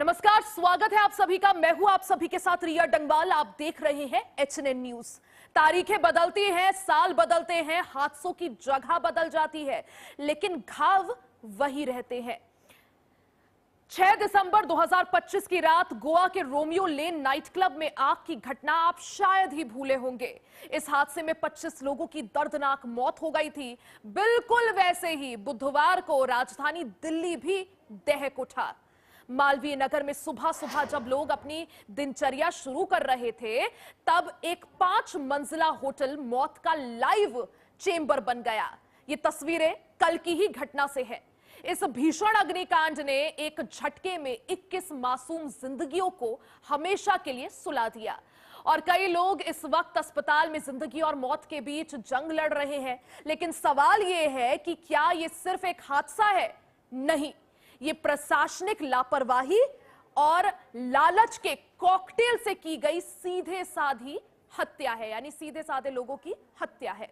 नमस्कार, स्वागत है आप सभी का। मैं हूं आप सभी के साथ रिया डंगवाल। आप देख रहे हैं HNN न्यूज। तारीखें बदलती हैं, साल बदलते हैं, हादसों की जगह बदल जाती है, लेकिन घाव वही रहते हैं। 6 दिसंबर 2025 की रात गोवा के रोमियो लेन नाइट क्लब में आग की घटना आप शायद ही भूले होंगे। इस हादसे में 25 लोगों की दर्दनाक मौत हो गई थी। बिल्कुल वैसे ही बुधवार को राजधानी दिल्ली भी दहक उठा। मालवीय नगर में सुबह सुबह जब लोग अपनी दिनचर्या शुरू कर रहे थे, तब एक 5 मंजिला होटल मौत का लाइव चेंबर बन गया। ये तस्वीरें कल की ही घटना से है। इस भीषण अग्निकांड ने एक झटके में 21 मासूम जिंदगियों को हमेशा के लिए सुला दिया और कई लोग इस वक्त अस्पताल में जिंदगी और मौत के बीच जंग लड़ रहे हैं। लेकिन सवाल यह है कि क्या यह सिर्फ एक हादसा है? नहीं, ये प्रशासनिक लापरवाही और लालच के कॉकटेल से की गई सीधे साधी हत्या है, यानी सीधे साधे लोगों की हत्या है।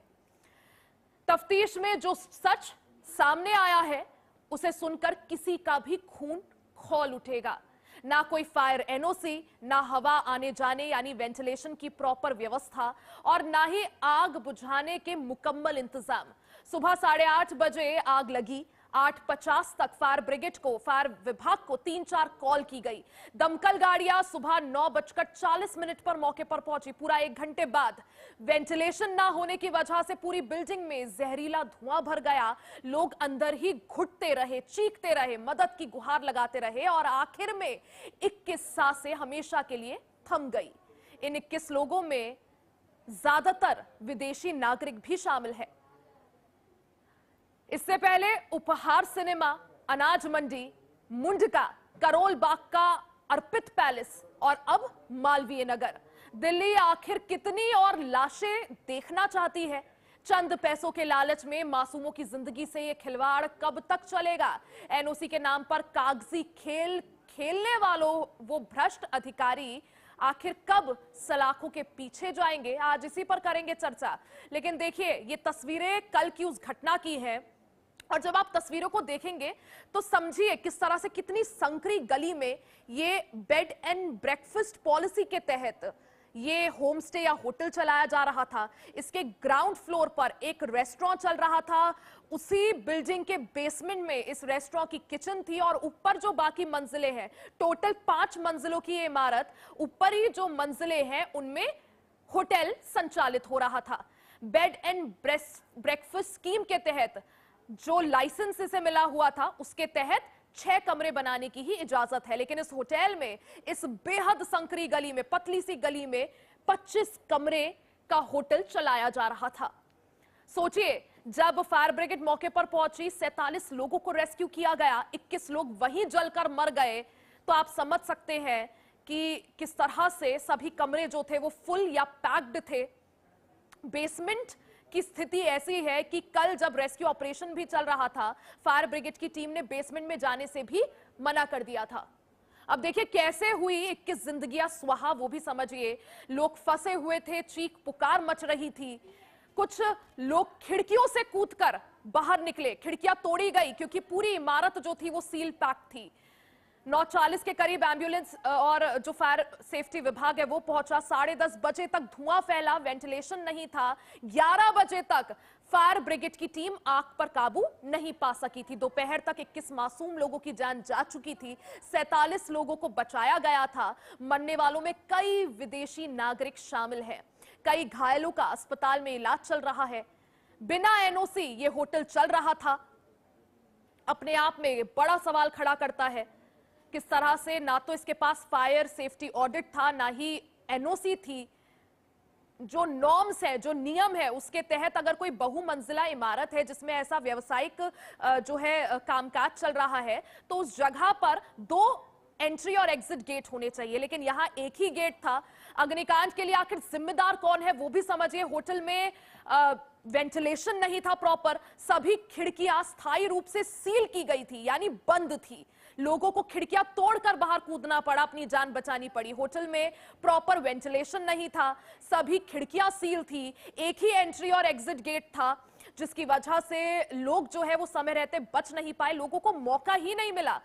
तफ्तीश में जो सच सामने आया है, उसे सुनकर किसी का भी खून खौल उठेगा। ना कोई फायर एनओसी, ना हवा आने जाने यानी वेंटिलेशन की प्रॉपर व्यवस्था और ना ही आग बुझाने के मुकम्मल इंतजाम। सुबह 8:30 बजे आग लगी। 8:50 तक फायर ब्रिगेड को, फायर विभाग को 3-4 कॉल की गई। दमकल गाड़ियां सुबह 9:40 पर मौके पर पहुंची। पूरा 1 घंटे बाद वेंटिलेशन ना होने की वजह से पूरी बिल्डिंग में जहरीला धुआं भर गया। लोग अंदर ही घुटते रहे, चीखते रहे, मदद की गुहार लगाते रहे और आखिर में 21 सांसें हमेशा के लिए थम गई। इन 21 लोगों में ज्यादातर विदेशी नागरिक भी शामिल है। इससे पहले उपहार सिनेमा, अनाज मंडी, मुंडका, करोल बाग का अर्पित पैलेस और अब मालवीय नगर। दिल्ली आखिर कितनी और लाशें देखना चाहती है? चंद पैसों के लालच में मासूमों की जिंदगी से यह खिलवाड़ कब तक चलेगा? एनओसी के नाम पर कागजी खेल खेलने वालों वो भ्रष्ट अधिकारी आखिर कब सलाखों के पीछे जाएंगे? आज इसी पर करेंगे चर्चा। लेकिन देखिए, ये तस्वीरें कल की उस घटना की हैं और जब आप तस्वीरों को देखेंगे तो समझिए किस तरह से, कितनी संकरी गली में ये बेड एंड ब्रेकफास्ट पॉलिसी के तहत ये होम स्टे या होटल चलाया जा रहा था। इसके ग्राउंड फ्लोर पर एक रेस्टोरेंट चल रहा था। उसी बिल्डिंग के बेसमेंट में इस रेस्टोरेंट की किचन थी और ऊपर जो बाकी मंजिलें हैं, टोटल 5 मंजिलों की ये इमारत, ऊपर ही जो मंजिलें हैं उनमें होटल संचालित हो रहा था। बेड एंड ब्रेकफास्ट स्कीम के तहत जो लाइसेंस इसे मिला हुआ था, उसके तहत 6 कमरे बनाने की ही इजाजत है। लेकिन इस होटल में, इस बेहद संकरी गली में, पतली सी गली में 25 कमरे का होटल चलाया जा रहा था। सोचिए, जब फायर ब्रिगेड मौके पर पहुंची, 47 लोगों को रेस्क्यू किया गया, 21 लोग वहीं जलकर मर गए, तो आप समझ सकते हैं कि किस तरह से सभी कमरे जो थे वो फुल या पैक्ड थे। बेसमेंट की स्थिति ऐसी है कि कल जब रेस्क्यू ऑपरेशन भी चल रहा था, फायर ब्रिगेड की टीम ने बेसमेंट में जाने से भी मना कर दिया था। अब देखिए कैसे हुई 21 जिंदगियां स्वाहा, वो भी समझिए। लोग फंसे हुए थे, चीख पुकार मच रही थी। कुछ लोग खिड़कियों से कूदकर बाहर निकले, खिड़कियां तोड़ी गई क्योंकि पूरी इमारत जो थी वो सील पैक थी। 9:40 के करीब एम्बुलेंस और जो फायर सेफ्टी विभाग है वो पहुंचा। 10:30 बजे तक धुआं फैला, वेंटिलेशन नहीं था। 11 बजे तक फायर ब्रिगेड की टीम आग पर काबू नहीं पा सकी थी। दोपहर तक 21 मासूम लोगों की जान जा चुकी थी। 47 लोगों को बचाया गया था। मरने वालों में कई विदेशी नागरिक शामिल हैं। कई घायलों का अस्पताल में इलाज चल रहा है। बिना एनओसी ये होटल चल रहा था। अपने आप में बड़ा सवाल खड़ा करता है किस तरह से ना तो इसके पास फायर सेफ्टी ऑडिट था, ना ही एनओसी थी। जो नॉर्म्स है, जो नियम है, उसके तहत अगर कोई बहुमंजिला इमारत है जिसमें ऐसा व्यावसायिक जो है कामकाज चल रहा है, तो उस जगह पर 2 एंट्री और एग्जिट गेट होने चाहिए, लेकिन यहां एक ही गेट था। अग्निकांड के लिए आखिर जिम्मेदार कौन है वो भी समझिए। होटल में वेंटिलेशन नहीं था प्रॉपर, सभी खिड़कियां स्थायी रूप से सील की गई थी, यानी बंद थी। लोगों को खिड़कियां तोड़कर बाहर कूदना पड़ा, अपनी जान बचानी पड़ी। होटल में प्रॉपर वेंटिलेशन नहीं था, सभी खिड़कियां सील थी, एक ही एंट्री और एग्जिट गेट था, जिसकी वजह से लोग जो है वो समय रहते बच नहीं पाए, लोगों को मौका ही नहीं मिला।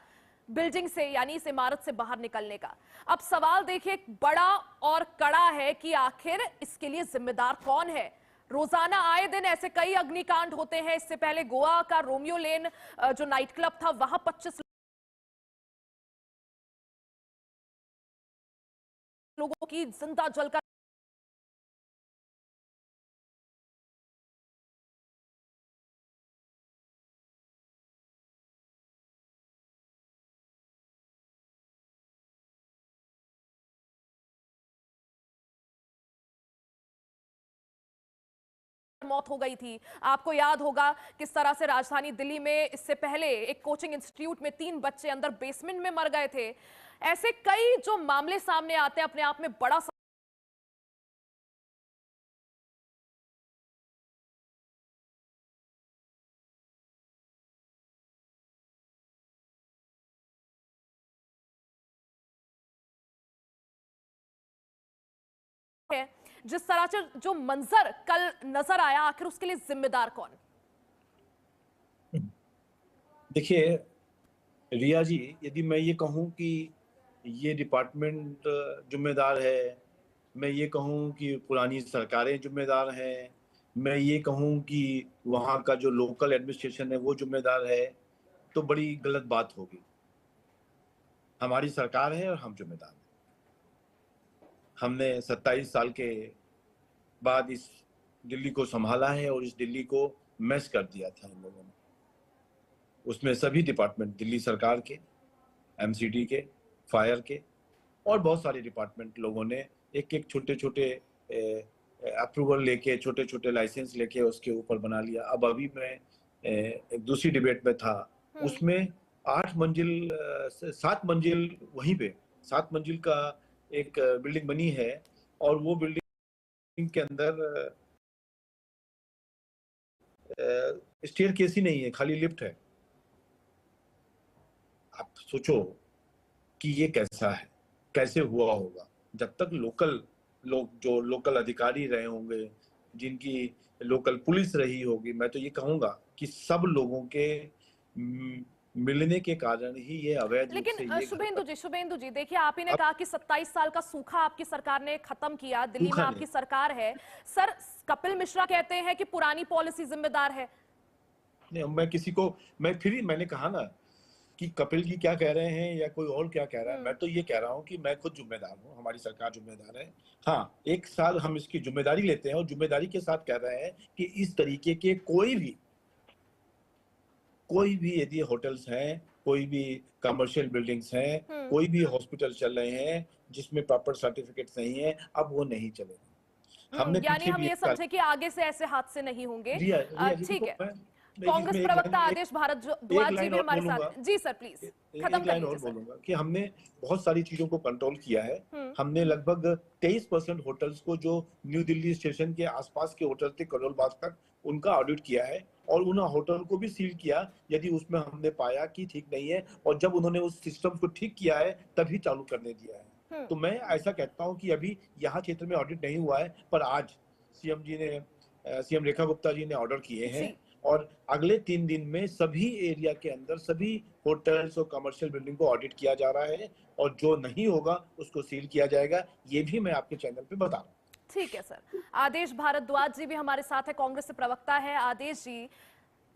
बिल्डिंग से यानी इस इमारत से बाहर निकलने का। अब सवाल देखिए बड़ा और कड़ा है कि आखिर इसके लिए जिम्मेदार कौन है। रोजाना आए दिन ऐसे कई अग्निकांड होते हैं। इससे पहले गोवा का रोमियो लेन जो नाइट क्लब था वहां 25 लोगों की जिंदा जलकर मौत हो गई थी। आपको याद होगा किस तरह से राजधानी दिल्ली में इससे पहले एक कोचिंग इंस्टीट्यूट में 3 बच्चे अंदर बेसमेंट में मर गए थे। ऐसे कई जो मामले सामने आते हैं अपने आप में बड़ा है। जिस तरह से जो मंजर कल नजर आया आखिर उसके लिए जिम्मेदार कौन? देखिए रिया जी, यदि मैं ये कहूं कि ये डिपार्टमेंट जिम्मेदार है, मैं ये कहूं कि पुरानी सरकारें जिम्मेदार हैं, मैं ये कहूं कि वहाँ का जो लोकल एडमिनिस्ट्रेशन है वो जिम्मेदार है, तो बड़ी गलत बात होगी। हमारी सरकार है और हम जिम्मेदार हैं। हमने 27 साल के बाद इस दिल्ली को संभाला है और इस दिल्ली को मैस कर दिया था इन लोगों ने। उसमें सभी डिपार्टमेंट, दिल्ली सरकार के, एमसीडी के, फायर के और बहुत सारे डिपार्टमेंट लोगों ने एक एक छोटे छोटे अप्रूवल लेके, छोटे छोटे लाइसेंस लेके उसके ऊपर बना लिया। अब अभी मैं एक दूसरी डिबेट में था, उसमें 8 मंजिल 7 मंजिल वहीं पे 7 मंजिल का एक बिल्डिंग बनी है और वो बिल्डिंग के अंदर स्टेयर केस ही नहीं है, खाली लिफ्ट है। आप सोचो कि ये कैसा है, कैसे हुआ होगा। जब तक लोकल लोग, जो लोकल अधिकारी रहे होंगे, जिनकी लोकल पुलिस रही होगी, मैं तो ये कहूंगा कि सब लोगों के मिलने के कारण ही ये अवैध रूप से ये शुभेंदु जी देखिए, आप ही ने कहा कि 27 साल का सूखा आपकी सरकार ने खत्म किया, दिल्ली में आपकी सरकार है। सर, कपिल मिश्रा कहते हैं कि पुरानी पॉलिसी जिम्मेदार है। नहीं, मैंने कहा ना कि कपिल जी क्या कह रहे हैं या कोई और क्या कह रहा है, मैं तो ये कह रहा हूं कि मैं खुद जिम्मेदार हूं, हमारी सरकार जिम्मेदार है। हाँ, एक साल हम इसकी जिम्मेदारी लेते हैं और जिम्मेदारी के साथ कह रहे हैं कि इस तरीके के कोई भी यदि होटल्स हैं, कोई भी कमर्शियल बिल्डिंग्स हैं, कोई भी हॉस्पिटल चल रहे हैं जिसमें प्रॉपर सर्टिफिकेट नहीं है, अब वो नहीं चलेगा। हमने यानी हम ये समझे कि आगे से ऐसे हादसे नहीं होंगे। ठीक है। कांग्रेस प्रवक्ता आदेश भारद्वाज जी भी हमारे साथ। जी सर, प्लीज खत्म कर लीजिए। बोलूंगा कि हमने बहुत सारी चीजों को कंट्रोल किया है। हमने लगभग 23% होटल्स को, जो न्यू दिल्ली स्टेशन के आसपास के होटल थे करोल बाग तक, उनका ऑडिट किया है और उन होटल को भी सील किया यदि उसमें हमने पाया कि ठीक नहीं है, और जब उन्होंने उस सिस्टम को ठीक किया है तभी चालू करने दिया है। तो मैं ऐसा कहता हूं कि अभी यहाँ क्षेत्र में ऑडिट नहीं हुआ है, पर आज सीएम रेखा गुप्ता जी ने ऑर्डर किए हैं और अगले 3 दिन में सभी एरिया के अंदर सभी होटल्स और कमर्शियल बिल्डिंग को ऑडिट किया जा रहा है और जो नहीं होगा उसको सील किया जाएगा। ये भी मैं आपके चैनल पे बता रहा हूँ। ठीक है सर। आदेश भारद्वाज जी भी हमारे साथ है, कांग्रेस से प्रवक्ता है। आदेश जी,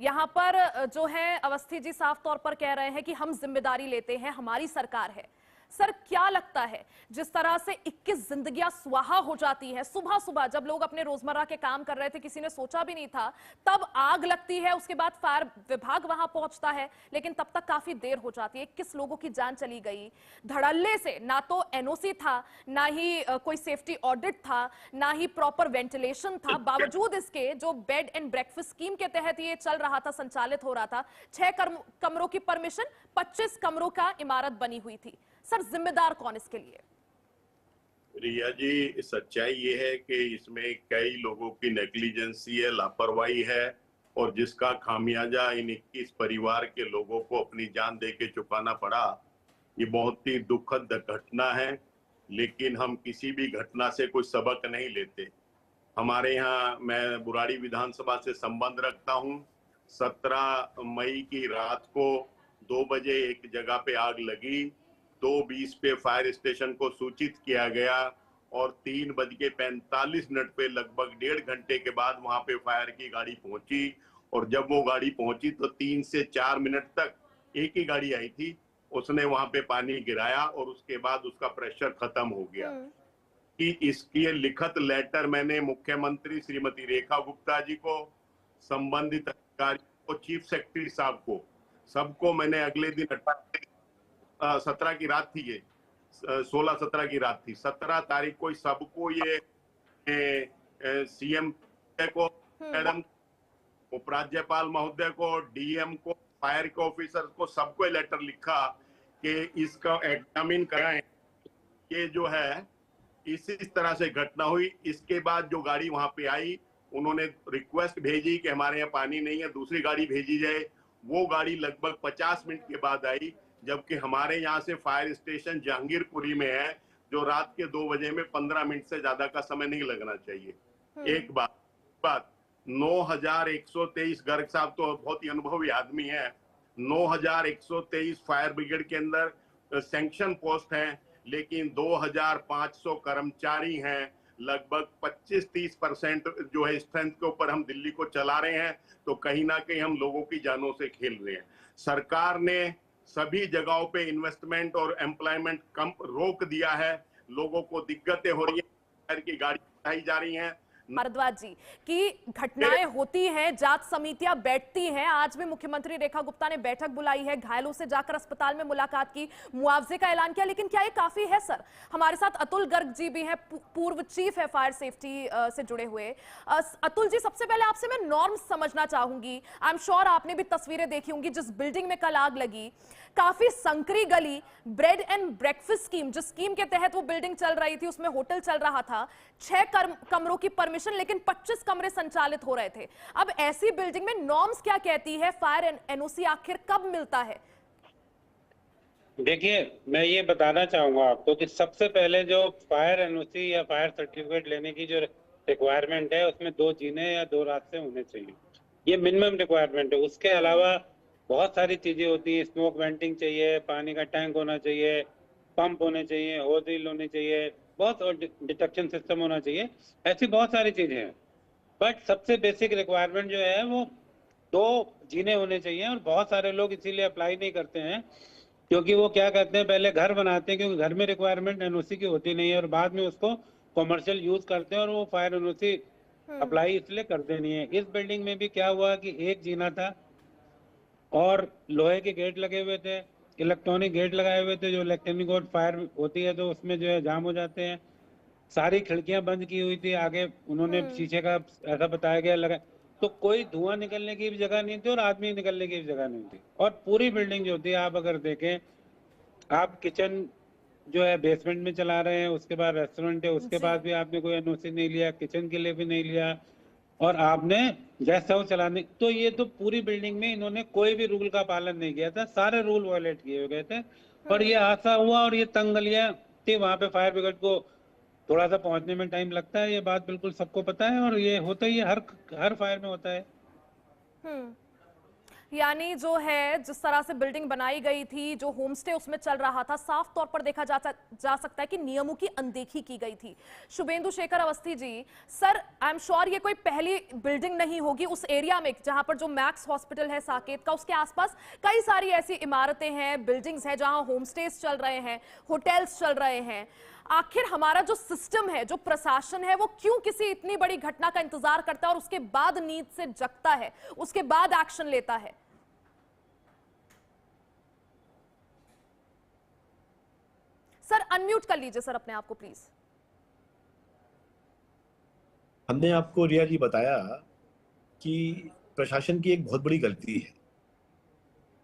यहाँ पर जो है अवस्थी जी साफ तौर पर कह रहे हैं कि हम जिम्मेदारी लेते हैं, हमारी सरकार है। सर, क्या लगता है जिस तरह से 21 जिंदगियां सुहा हो जाती है, सुबह सुबह जब लोग अपने रोजमर्रा के काम कर रहे थे, किसी ने सोचा भी नहीं था, तब आग लगती है, उसके बाद फायर विभाग वहां पहुंचता है, लेकिन तब तक काफी देर हो जाती है। 21 लोगों की जान चली गई धड़ल्ले से। ना तो एनओसी था, ना ही कोई सेफ्टी ऑडिट था, ना ही प्रॉपर वेंटिलेशन था। बावजूद इसके जो बेड एंड ब्रेकफास्ट स्कीम के तहत ये चल रहा था, संचालित हो रहा था, 6 कमरों की परमिशन, 25 कमरों का इमारत बनी हुई थी। सर, जिम्मेदार कौन इसके लिए? रिया जी, सच्चाई ये है कि इसमें कई लोगों की नेग्लिजेंसी है, लापरवाही है, और जिसका खामियाजा इन 21 परिवार के लोगों को अपनी जान दे के चुकाना पड़ा। ये बहुत ही दुखद घटना है, लेकिन हम किसी भी घटना से कोई सबक नहीं लेते। हमारे यहाँ, मैं बुराड़ी विधानसभा से संबंध रखता हूँ, 17 मई की रात को 2 बजे एक जगह पे आग लगी, 2:20 पे फायर स्टेशन को सूचित किया गया और 3:45 पे लगभग 1.5 घंटे के बाद वहां पे फायर की गाड़ी पहुंची। और जब वो गाड़ी पहुंची तो 3 से 4 मिनट तक एक ही गाड़ी आई थी, उसने वहां पे पानी गिराया और उसके बाद उसका प्रेशर खत्म हो गया। कि इसकी लिखित लेटर मैंने मुख्यमंत्री श्रीमती रेखा गुप्ता जी को, संबंधित अधिकारी को, चीफ सेक्रेटरी साहब को, सबको मैंने अगले दिन 17 की रात थी, ये 16-17 की रात थी, 17 तारीख को सबको ये सीएम को, मैडम, उपराज्यपाल महोदय को, डीएम को, फायर के ऑफिसर को, सबको लेटर लिखा कि इसका एग्जामिन कराएं। ये जो है इसी तरह से घटना हुई। इसके बाद जो गाड़ी वहां पे आई, उन्होंने रिक्वेस्ट भेजी कि हमारे यहाँ पानी नहीं है, दूसरी गाड़ी भेजी जाए। वो गाड़ी लगभग 50 मिनट के बाद आई, जबकि हमारे यहाँ से फायर स्टेशन जहांगीरपुरी में है, जो रात के 2 बजे में 15 मिनट से ज्यादा का समय नहीं लगना चाहिए। एक बात 9123 गर्ग साहब तो बहुत ही अनुभवी आदमी है, 9123 फायर ब्रिगेड के अंदर सैंक्शन पोस्ट हैं, लेकिन 2500 कर्मचारी हैं। लगभग 25-30% जो है स्ट्रेंथ के ऊपर हम दिल्ली को चला रहे हैं, तो कहीं ना कहीं हम लोगों की जानों से खेल रहे हैं। सरकार ने सभी जगहों पे इन्वेस्टमेंट और एम्प्लॉयमेंट कम रोक दिया है, लोगों को दिक्कतें हो रही है, की गाड़ी उठाई जा रही है। भारद्वाज जी की घटनाएं होती हैं, जांच समितियां बैठती हैं। आज भी मुख्यमंत्री रेखा गुप्ता ने बैठक बुलाई है, घायलों से जाकर अस्पताल में मुलाकात की, मुआवजे का ऐलान किया, लेकिन क्या ये काफी है सर? हमारे साथ अतुल गर्ग जी भी हैं, पूर्व चीफ है फायर सेफ्टी से जुड़े हुए। अतुल जी, सबसे पहले आपसे मैं नॉर्म्स समझना चाहूंगी। आई एम श्योर आपने भी तस्वीरें देखी होंगी, जिस बिल्डिंग में कल आग लगी, काफी संकरी गली, ब्रेड एंड ब्रेकफास्ट स्कीम, जिस स्कीम के तहत वो बिल्डिंग चल रही थी, उसमें होटल चल रहा था, 6 कमरों की परमिशन, लेकिन 25 कमरे संचालित हो रहे थे। अब ऐसी बिल्डिंग में नॉर्म्स क्या कहती है? फायर एनओसी आखिर कब मिलता है? देखिए, मैं ये बताना चाहूंगा आपको कि सबसे पहले जो फायर एनओसी या फायर सर्टिफिकेट लेने की जो रिक्वायरमेंट है, उसमें 2 जीने या 2 रास्ते होने चाहिए। ये मिनिमम रिक्वायरमेंट है। उसके अलावा बहुत सारी चीजें होती हैं, स्मोक वेंटिंग चाहिए, पानी का टैंक होना चाहिए, पंप होने चाहिए, होजिल होनी चाहिए, बहुत और डिटेक्शन सिस्टम होना चाहिए, ऐसी बहुत सारी चीजें हैं। बट सबसे बेसिक रिक्वायरमेंट जो है वो 2 जीने होने चाहिए। और बहुत सारे लोग इसीलिए अप्लाई नहीं करते हैं, क्योंकि वो क्या कहते हैं, पहले घर बनाते हैं, क्योंकि घर में रिक्वायरमेंट एनओसी की होती नहीं है, और बाद में उसको कॉमर्शियल यूज करते हैं और वो फायर एनओसी अप्लाई इसलिए करते नहीं है। इस बिल्डिंग में भी क्या हुआ कि 1 जीना था और लोहे के गेट लगे हुए थे, इलेक्ट्रॉनिक गेट लगाए हुए थे, जो इलेक्ट्रॉनिक और फायर होती है तो उसमें जो है जाम हो जाते हैं। सारी खिड़कियां बंद की हुई थी, आगे उन्होंने शीशे का ऐसा बताया गया लगा, तो कोई धुआं निकलने की भी जगह नहीं थी और आदमी निकलने की भी जगह नहीं थी। और पूरी बिल्डिंग जो थी, आप अगर देखें, आप किचन जो है बेसमेंट में चला रहे हैं, उसके बाद रेस्टोरेंट है, उसके बाद भी आपने कोई एनओसी नहीं लिया, किचन के लिए भी नहीं लिया, और आपने गेस्ट हाउस चलाने, तो ये तो पूरी बिल्डिंग में इन्होंने कोई भी रूल का पालन नहीं किया था, सारे रूल वायलेट किए हुए गए थे। और ये हादसा हुआ, और ये तंग गलियां थी, वहां पे फायर ब्रिगेड को थोड़ा सा पहुंचने में टाइम लगता है, ये बात बिल्कुल सबको पता है, और ये होता ही है, हर फायर में होता है। यानी जो है, जिस तरह से बिल्डिंग बनाई गई थी, जो होमस्टे उसमें चल रहा था, साफ तौर पर देखा जा सकता है कि नियमों की अनदेखी की गई थी। Suvendu Shekhar Awasthi ji, sir, I am sure ये कोई पहली बिल्डिंग नहीं होगी उस एरिया में, जहां पर जो मैक्स हॉस्पिटल है साकेत का, उसके आसपास कई सारी ऐसी इमारतें हैं, बिल्डिंग्स हैं, जहां होमस्टेज चल रहे हैं, होटल्स चल रहे हैं। आखिर हमारा जो सिस्टम है, जो प्रशासन है, वो क्यों किसी इतनी बड़ी घटना का इंतजार करता है और उसके बाद नींद से जगता है, उसके बाद एक्शन लेता है? सर, अनम्यूट कर लीजिए सर अपने आप को प्लीज। हमने आपको रिया जी बताया कि प्रशासन की एक बहुत बड़ी गलती है,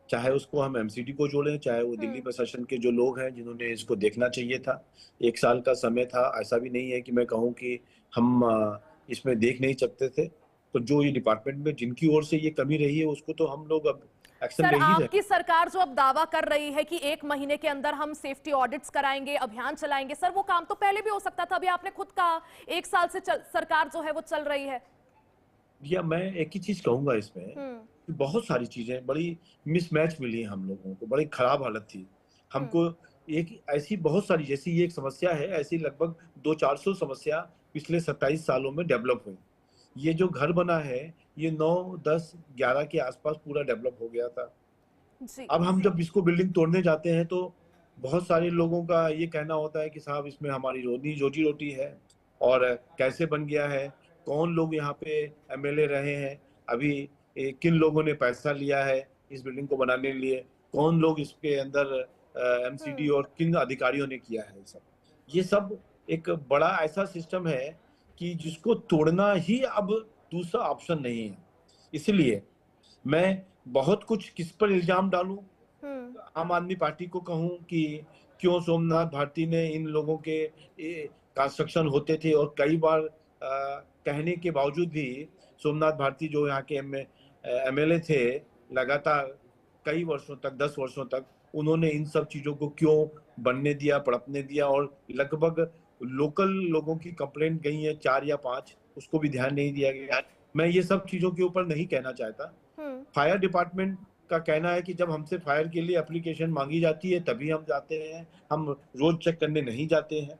चाहे उसको हम एमसीडी को जोड़ें, चाहे वो दिल्ली प्रशासन के जो लोग हैं जिन्होंने इसको देखना चाहिए था। 1 साल का समय था, ऐसा भी नहीं है कि मैं कहूँ कि हम इसमें देख नहीं सकते थे। तो जो ये डिपार्टमेंट में जिनकी ओर से ये कमी रही है, उसको तो हम लोग अब एक्शन ले ही रहे हैं। आपकी सरकार जो अब दावा कर रही है कि 1 महीने के अंदर हम सेफ्टी ऑडिट्स कराएंगे, अभियान चलाएंगे, सर वो काम तो पहले भी हो सकता था। अभी आपने खुद कहा 1 साल से सरकार जो है वो चल रही है। या मैं एक ही चीज कहूंगा इसमें हम्म। कि बहुत सारी चीजें बड़ी मिसमैच मिली हम लोगों को, बड़ी खराब हालत थी हमको। एक ऐसी बहुत सारी, जैसी ये एक समस्या है, ऐसी लगभग 200-400 समस्या पिछले 27 सालों में डेवलप हुई। ये जो घर बना है ये 9, 10, 11 के आसपास पूरा डेवलप हो गया था। जी। अब हम जब इसको बिल्डिंग तोड़ने जाते हैं तो बहुत सारे लोगों का ये कहना होता है कि साहब इसमें हमारी रोजी रोटी है, और कैसे बन गया है, कौन लोग यहाँ पे एमएलए रहे हैं, अभी किन लोगों ने पैसा लिया है इस बिल्डिंग को बनाने के लिए, कौन लोग इसके अंदर एमसीडी और किन अधिकारियों ने किया है। ये सब एक बड़ा ऐसा सिस्टम है कि जिसको तोड़ना ही अब दूसरा ऑप्शन नहीं है। इसलिए मैं बहुत कुछ किस पर इल्जाम डालूं, आम आदमी पार्टी को कहूं कि क्यों सोमनाथ भारती ने इन लोगों के कंस्ट्रक्शन होते थे, और कई बार कहने के बावजूद भी सोमनाथ भारती जो यहाँ के एमएलए थे लगातार कई वर्षों तक, 10 वर्षों तक, उन्होंने इन सब चीजों को क्यों बनने दिया, पड़पने दिया, और लगभग लोकल लोगों की कंप्लेंट गई है 4 या 5, उसको भी ध्यान नहीं दिया गया। मैं ये सब चीजों के ऊपर नहीं कहना चाहता। फायर डिपार्टमेंट का कहना है कि जब हमसे फायर के लिए एप्लीकेशन मांगी जाती है तभी हम जाते हैं, हम रोज चेक करने नहीं जाते हैं।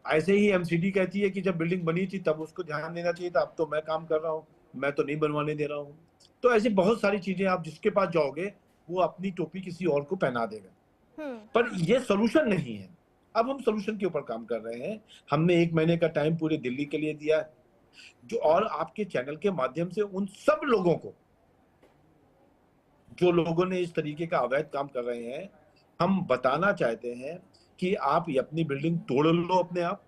ऐसे ही एमसीडी कहती है कि जब बिल्डिंग बनी थी तब उसको ध्यान देना चाहिए था, अब तो मैं काम कर रहा हूँ, मैं तो नहीं बनवाने दे रहा हूँ। तो ऐसी बहुत सारी चीजें, आप जिसके पास जाओगे वो अपनी टोपी किसी और को पहना देगा। पर ये सोल्यूशन नहीं है। अब हम सोल्यूशन के ऊपर काम कर रहे हैं। हमने 1 महीने का टाइम पूरे दिल्ली के लिए दिया है, जो और आपके चैनल के माध्यम से उन सब लोगों को, जो लोगों ने इस तरीके का अवैध काम कर रहे हैं, हम बताना चाहते हैं कि आप ये अपनी बिल्डिंग तोड़ लो अपने आप,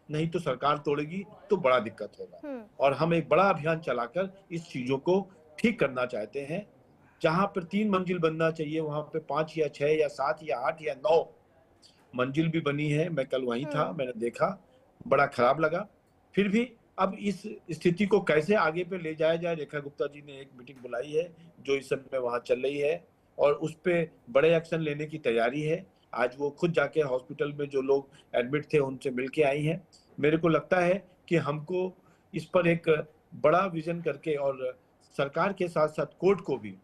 नहीं तो सरकार तोड़ेगी तो बड़ा दिक्कत होगा। और हम एक बड़ा अभियान चलाकर इस चीजों को ठीक करना चाहते हैं। जहां पर 3 मंजिल बनना चाहिए वहां पे 5 या 6 या 7 या 8 या 9 मंजिल भी बनी है। मैं कल वहीं था, मैंने देखा, बड़ा खराब लगा। फिर भी अब इस स्थिति को कैसे आगे पे ले जाया जाए, रेखा गुप्ता जी ने एक मीटिंग बुलाई है जो इस समय वहां चल रही है, और उस पे बड़े एक्शन लेने की तैयारी है। आज वो खुद जाके हॉस्पिटल में जो लोग एडमिट थे उनसे मिलके आई हैं। मेरे को लगता है कि हमको इस पर एक बड़ा विजन करके, और सरकार के साथ साथ कोर्ट को भी,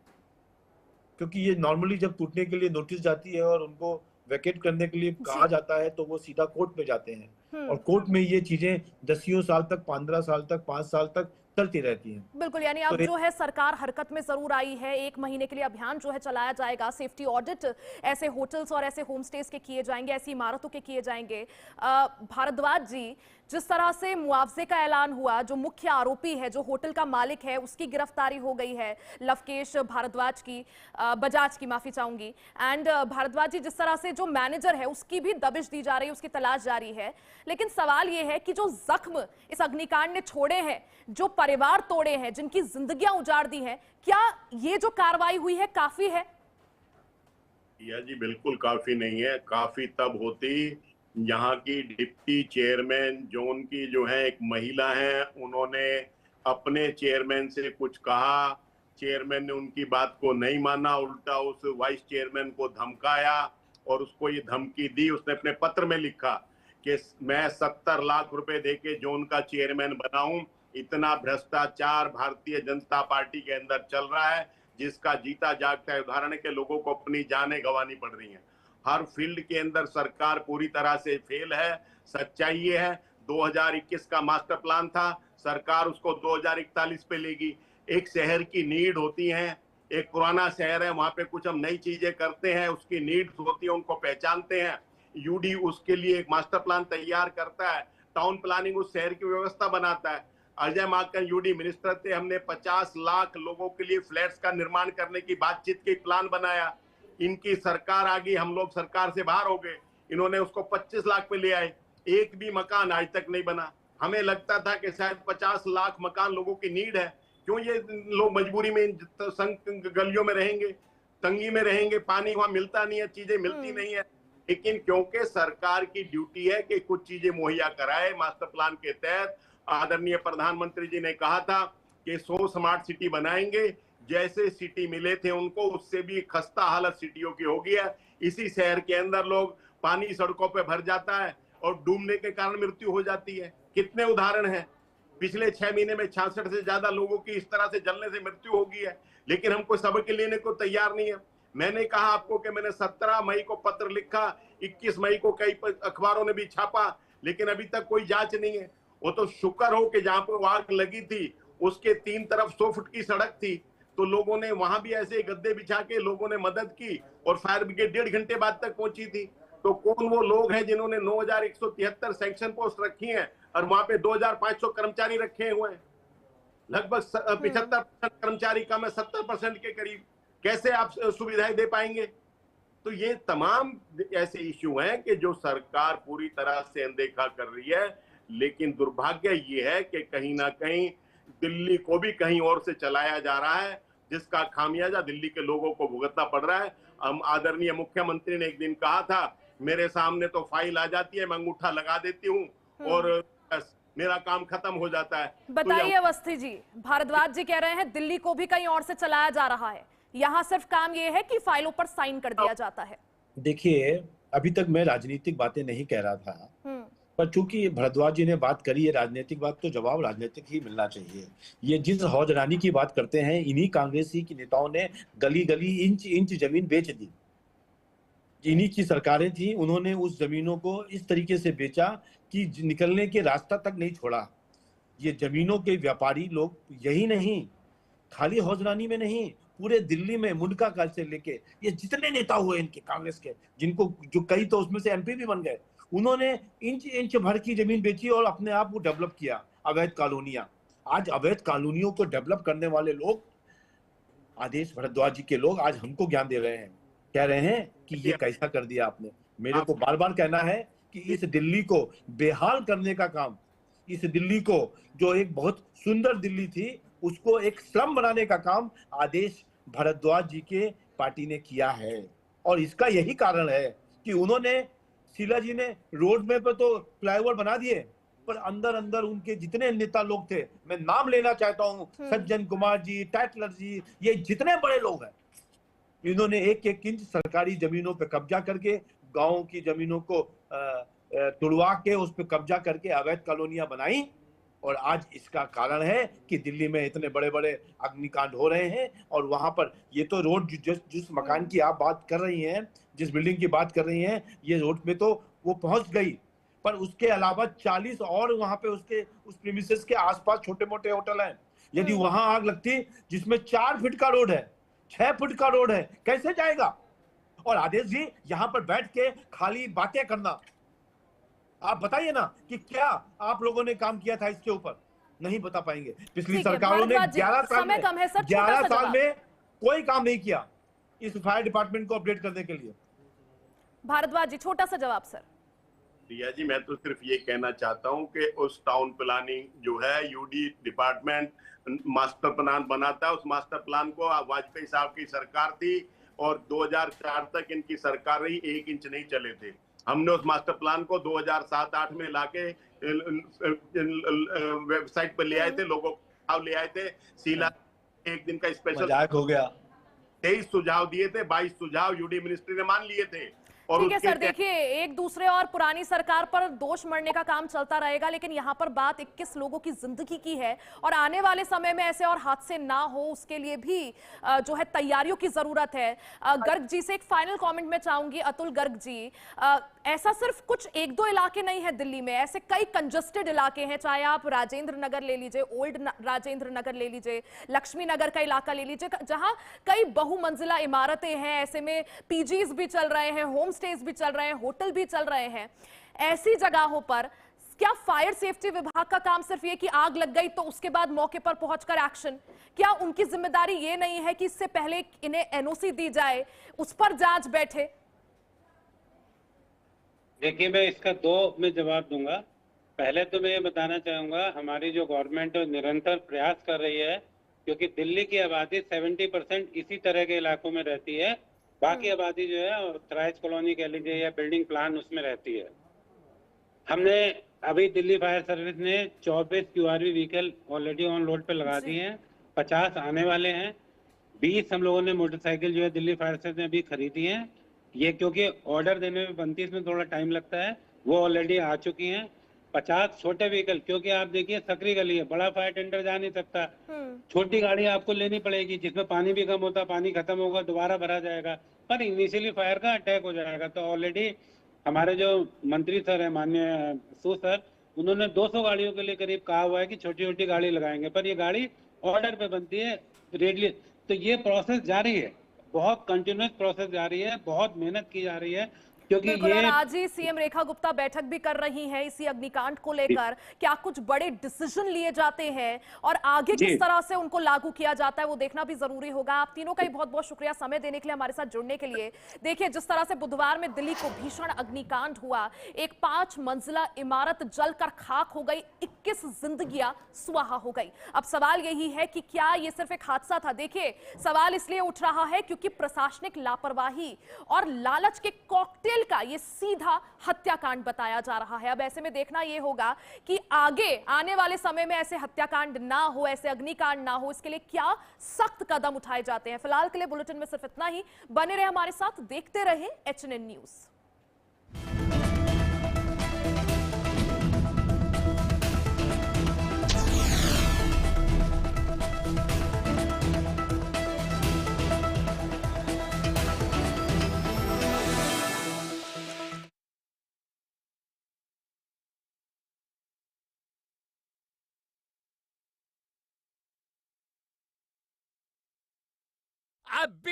क्योंकि ये नॉर्मली जब टूटने के लिए नोटिस जाती है और उनको वैकेट करने के लिए कहा जाता है तो वो सीधा कोर्ट में जाते हैं, और कोर्ट में ये चीजें 10 साल तक, 15 साल तक, 5 साल तक चलती रहती हैं। बिल्कुल, यानी अब जो है सरकार हरकत में जरूर आई है। 1 महीने के लिए अभियान जो है चलाया जाएगा। सेफ्टी ऑडिट ऐसे होटल्स और ऐसे होम स्टेज के किए जाएंगे, ऐसी इमारतों के किए जाएंगे। भारद्वाज जी, जिस तरह से मुआवजे का ऐलान हुआ, जो मुख्य आरोपी है, जो होटल का मालिक है, उसकी गिरफ्तारी हो गई है, लवकेश भारद्वाज की, बजाज की, माफी चाहूंगी। एंड भारद्वाज जी, जिस तरह से जो मैनेजर है उसकी भी दबिश दी जा रही है, उसकी तलाश जारी है। लेकिन सवाल यह है कि जो जख्म इस अग्निकांड ने छोड़े हैं, जो परिवार तोड़े हैं, जिनकी जिंदगियां उजाड़ दी हैं, क्या ये जो कार्रवाई हुई है काफी है? या जी बिल्कुल काफी नहीं है। काफी तब होती यहाँ की डिप्टी चेयरमैन जोन की जो है एक महिला है, उन्होंने अपने चेयरमैन से कुछ कहा, चेयरमैन ने उनकी बात को नहीं माना, उल्टा उस वाइस चेयरमैन को धमकाया और उसको ये धमकी दी। उसने अपने पत्र में लिखा कि मैं 70 लाख रुपए देके जोन का चेयरमैन बना हूं। इतना भ्रष्टाचार भारतीय जनता पार्टी के अंदर चल रहा है जिसका जीता जागता है उदाहरण के लोगों को अपनी जानें गंवानी पड़ रही हैं। हर फील्ड के अंदर सरकार पूरी तरह से फेल है। सच्चाई ये है, 2021 का मास्टर प्लान था, सरकार उसको 2041 पे लेगी। एक शहर की नीड होती है, एक पुराना शहर है, वहां पे कुछ हम नई चीजें करते हैं, उसकी नीड्स होती है, उनको पहचानते हैं। यूडी उसके लिए एक मास्टर प्लान तैयार करता है, टाउन प्लानिंग उस शहर की व्यवस्था बनाता है। अजय माकन यूडी मिनिस्टर थे, हमने 50 लाख लोगों के लिए फ्लैट्स का निर्माण करने की बातचीत की प्लान बनाया। इनकी सरकार आ गई, हम लोग सरकार से बाहर हो गए, इन्होंने उसको 25 लाख पे ले आए, एक भी मकान आज तक नहीं बना। हमें लगता था कि शायद 50 लाख मकान लोगों की नीड है, क्यों ये लोग मजबूरी में गलियों में रहेंगे, तंगी में रहेंगे, पानी वहां मिलता नहीं है, चीजें मिलती नहीं है। लेकिन क्योंकि सरकार की ड्यूटी है कि कुछ चीजें मुहैया कराए, मास्टर प्लान के तहत आदरणीय प्रधानमंत्री जी ने कहा था कि 100 स्मार्ट सिटी बनाएंगे, जैसे सिटी मिले थे उनको उससे भी खस्ता हालत सिटियों की हो गई है। इसी शहर के अंदर लोग, पानी सड़कों पे भर जाता है और डूबने के कारण मृत्यु हो जाती है। कितने उदाहरण हैं। पिछले 6 महीने में 66 से ज्यादा लोगों की इस तरह से जलने से मृत्यु हो गई है, लेकिन हम कोई सबक लेने को तैयार नहीं है। मैंने कहा आपको कि मैंने 17 मई को पत्र लिखा, 21 मई को कई अखबारों ने भी छापा, लेकिन अभी तक कोई जांच नहीं है। वो तो शुक्र हो कि जहां पर आग लगी थी उसके 3 तरफ 100 फुट की सड़क थी, तो लोगों ने वहां भी ऐसे गद्दे बिछा के लोगों ने मदद की और फायर ब्रिगेड 1.5 घंटे बाद तक पहुंची थी। तो कौन वो लोग हैं जिन्होंने 9173 सैंक्शन पोस्ट रखी हैं और वहां पे 2500 कर्मचारी रखे हुए हैं? लगभग 75% कर्मचारी कम है, 70% के करीब। कैसे आप सुविधाएं दे पाएंगे? तो ये तमाम ऐसे इश्यू हैं कि जो सरकार पूरी तरह से अनदेखा कर रही है, लेकिन दुर्भाग्य ये है कि कहीं ना कहीं दिल्ली को भी कहीं और से चलाया जा रहा है, जिसका खामियाजा दिल्ली के लोगों को भुगतना पड़ रहा है। हम आदरणीय मुख्यमंत्री ने एक दिन कहा था, मेरे सामने तो फाइल आ जाती है, मैं अंगूठा लगा देती हूँ और बस मेरा काम खत्म हो जाता है। बताइए अवस्थी जी, भारद्वाज जी कह रहे हैं दिल्ली को भी कहीं और से चलाया जा रहा है, यहाँ सिर्फ काम ये है कि फाइलों पर साइन कर दिया जाता है। देखिए, अभी तक मैं राजनीतिक बातें नहीं कह रहा था, पर चूंकि भारद्वाज जी ने बात करी है राजनीतिक बात, तो जवाब राजनीतिक ही मिलना चाहिए। ये जिस हौजरानी की बात करते हैं, इन्हीं कांग्रेसी की नेताओं ने गली गली इंच इंच जमीन बेच दी। इन्हीं की सरकारें थी, उन्होंने उस जमीनों को इस तरीके से बेचा कि निकलने के रास्ता तक नहीं छोड़ा। ये जमीनों के व्यापारी लोग, यही नहीं खाली हौजरानी में नहीं, पूरे दिल्ली में मुंडका काल से लेके ये जितने नेता हुए इनके कांग्रेस के, जिनको जो कई तो उसमें से एमपी भी बन गए, उन्होंने इंच इंच भर की जमीन बेची और अपने आप को डेवलप किया। अवैध कॉलोनियां, आज अवैध कॉलोनियों को डेवलप करने वाले लोग, आदेश भारद्वाज जी के लोग आज हमको ज्ञान दे रहे हैं, कह रहे हैं कि ये कैसा कर दिया आपने। मेरे को बार बार कहना है कि इस दिल्ली को बेहाल करने का काम, इस दिल्ली को जो एक बहुत सुंदर दिल्ली थी उसको एक स्लम बनाने का काम आदेश भारद्वाज जी के पार्टी ने किया है। और इसका यही कारण है कि उन्होंने, शीला जी ने रोड में पे तो फ्लाईओवर बना दिए, पर अंदर अंदर उनके जितने नेता लोग थे, मैं नाम लेना चाहता हूँ, सज्जन कुमार जी, टैटलर जी, ये जितने बड़े लोग हैं, इन्होंने एक एक इंच सरकारी जमीनों पे कब्जा करके, गांवों की जमीनों को तुड़वा के उस पे कब्जा करके अवैध कॉलोनियां बनाई। और आज इसका कारण है कि दिल्ली में इतने बड़े बड़े अग्निकांड हो रहे हैं। और वहां पर ये तो रोड जिस मकान की आप बात कर रही हैं, जिस बिल्डिंग की बात कर रही हैं, ये रोड में तो वो पहुंच गई, पर उसके अलावा 40 और वहां पे उसके उस प्रीमिसेस के आसपास छोटे मोटे होटल हैं। यदि वहां आग लगती जिसमें 4 फीट का रोड है, 6 फीट का रोड है, कैसे जाएगा? और आदेश जी, यहाँ पर बैठ के खाली बातें करना, आप बताइए ना कि क्या आप लोगों ने काम किया था इसके ऊपर? नहीं बता पाएंगे। पिछली सरकारों ने 11 साल में कोई काम नहीं किया इस फायर डिपार्टमेंट को अपडेट करने के लिए। भारद्वाज जी, छोटा सा जवाब सर। रिया जी, मैं तो सिर्फ ये कहना चाहता हूं कि उस टाउन प्लानिंग जो है, यूडी डिपार्टमेंट मास्टर प्लान बनाता है, उस मास्टर प्लान को वाजपेयी साहब की सरकार थी और 2004 तक इनकी सरकार रही, 1 इंच नहीं चले थे। हमने उस मास्टर प्लान को 2007-8 में लाके वेबसाइट पर ले आए थे, लोगों को ले आए थे। शीला एक दिन का स्पेशल मजाक हो गया। 23 सुझाव दिए थे, 22 सुझाव यूडी मिनिस्ट्री ने मान लिए थे। ठीक है सर, देखिए एक दूसरे और पुरानी सरकार पर दोष मढ़ने का काम चलता रहेगा, लेकिन यहाँ पर बात 21 लोगों की जिंदगी की है और आने वाले समय में ऐसे और हादसे ना हो उसके लिए भी जो है तैयारियों की जरूरत है। गर्ग जी से एक फाइनल कमेंट में चाहूंगी। अतुल गर्ग जी, ऐसा सिर्फ कुछ 1-2 इलाके नहीं है दिल्ली में, ऐसे कई कंजस्टेड इलाके हैं, चाहे आप राजेंद्र नगर ले लीजिए, ओल्ड राजेंद्र नगर ले लीजिए, लक्ष्मी नगर का इलाका ले लीजिए, जहां कई बहुमंजिला इमारतें हैं, ऐसे में पीजीज भी चल रहे हैं, होम स्टेज भी चल रहे हैं, होटल भी चल रहे हैं। ऐसी जगहों पर क्या फायर सेफ्टी विभाग का काम सिर्फ ये कि आग लग गई तो उसके बाद मौके पर पहुंचकर एक्शन? क्या उनकी जिम्मेदारी ये नहीं है कि इससे पहले इन्हें एनओसी दी जाए, उस पर जांच बैठे? देखिए, मैं इसका 2 में जवाब दूंगा। पहले तो मैं ये बताना चाहूंगा, हमारी जो गवर्नमेंट निरंतर प्रयास कर रही है, क्योंकि दिल्ली की आबादी 70% इसी तरह के इलाकों में रहती है, बाकी आबादी जो है थ्राइस कॉलोनी कह लीजिए या बिल्डिंग प्लान उसमें रहती है। हमने अभी दिल्ली फायर सर्विस ने 24 क्यूआरवी व्हीकल ऑलरेडी ऑन रोड पे लगा दिए हैं, 50 आने वाले हैं, 20 हम लोगों ने मोटरसाइकिल जो है दिल्ली फायर सर्विस ने अभी खरीदी है। ये क्योंकि ऑर्डर देने में बनती है, इसमें थोड़ा टाइम लगता है, वो ऑलरेडी आ चुकी हैं। 50 छोटे व्हीकल, क्योंकि आप देखिए सकरी गली है, बड़ा फायर टेंडर जा नहीं सकता, छोटी गाड़ी आपको लेनी पड़ेगी जिसमें पानी भी कम होता, पानी खत्म होगा दोबारा भरा जाएगा, पर इनिशियली फायर का अटैक हो जाएगा। तो ऑलरेडी हमारे जो मंत्री सर है, माननीय सू सर, उन्होंने 200 गाड़ियों के लिए करीब कहा हुआ है कि छोटी छोटी गाड़ी लगाएंगे, पर ये गाड़ी ऑर्डर पे बनती है रेडली। तो ये प्रोसेस जारी है, बहुत कंटिन्यूस प्रोसेस जारी है, बहुत मेहनत की जा रही है, क्योंकि बिल्कुल। और ये आज ही सीएम रेखा गुप्ता बैठक भी कर रही हैं इसी अग्निकांड को लेकर। क्या कुछ बड़े डिसीजन लिए जाते हैं और आगे किस तरह से उनको लागू किया जाता है वो देखना भी जरूरी होगा। आप तीनों का ही बहुत बहुत शुक्रिया समय देने के लिए, हमारे साथ जुड़ने के लिए। देखिए, जिस तरह से बुधवार में दिल्ली को भीषण अग्निकांड हुआ, एक 5 मंजिला इमारत जलकर खाक हो गई, 21 जिंदगियां सुआहा हो गई। अब सवाल यही है कि क्या ये सिर्फ एक हादसा था। देखिए, सवाल इसलिए उठ रहा है क्योंकि प्रशासनिक लापरवाही और लालच के कॉकटेल का ये सीधा हत्याकांड बताया जा रहा है। अब ऐसे में देखना ये होगा कि आगे आने वाले समय में ऐसे हत्याकांड ना हो, ऐसे अग्निकांड ना हो, इसके लिए क्या सख्त कदम उठाए जाते हैं। फिलहाल के लिए बुलेटिन में सिर्फ इतना ही। बने रहे हमारे साथ, देखते रहे HNN न्यूज। अब